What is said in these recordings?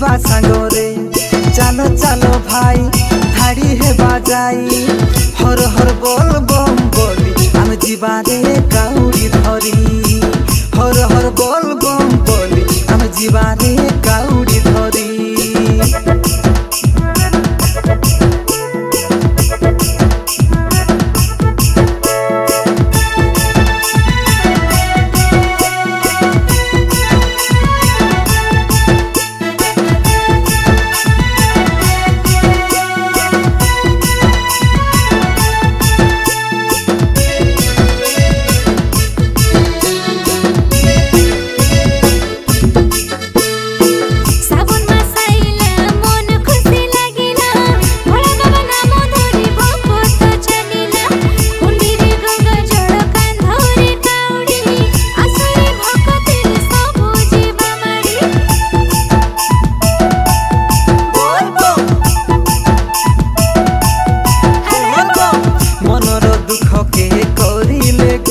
नाचिबा सांगरे चलो चलो भाई धाड़ी हे बाजाई हर हर बोल बम बोली आम जीवा रे काउड़ी धरी हर हर बोल बम बोली आम जीवा रे काउड़ी धरी।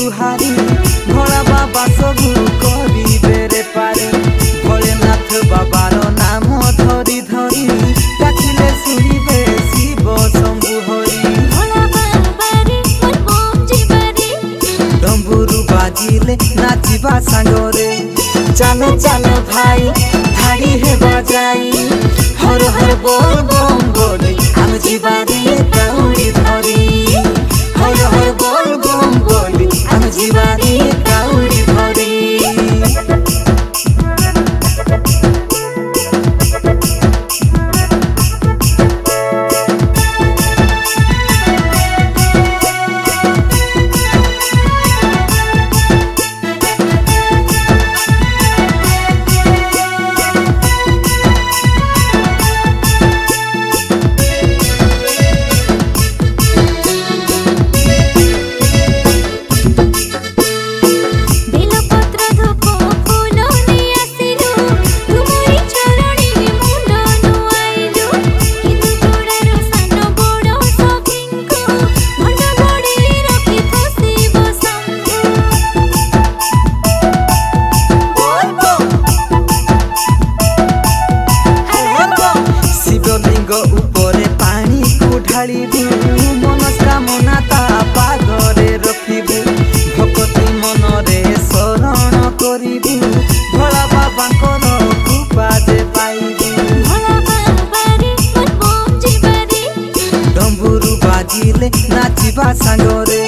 भोला बाबा सबू करिबे रे पारे भोलेनाथ बाबार नाम धरी धरी डाकिले सुनिबे शिव शंभु हरि भोला बाबा रे मोर बम जीवारे डम्बुरु बाजिले नाचिबा सांगरे चलो चलो भाई धाड़ी हे बजाई हर हर बोल बम बोली आम जीवा रे काउड़ी धरी हर हर बोल बम बोली आम जीवा रे काउड़ी धरी। ऊपरे पानी को ढालिबू मनस्कामना ता पादरे रखिबू भक्ति मनरे शरण करिबू भोला बाबांकर कृपा जे पाइबू भोला बाबा रे मोर बम जीवारे डम्बुरु बाजिले नाचिबा सांगरे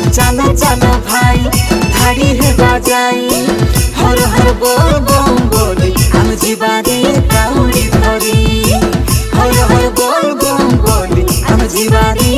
चलो चलो भाई धाड़ी हे बाजाई हर हर बोल बम बोली आम जीवा रे काउड़ी धरी हर हर बोल बम बोली आम जीवा रे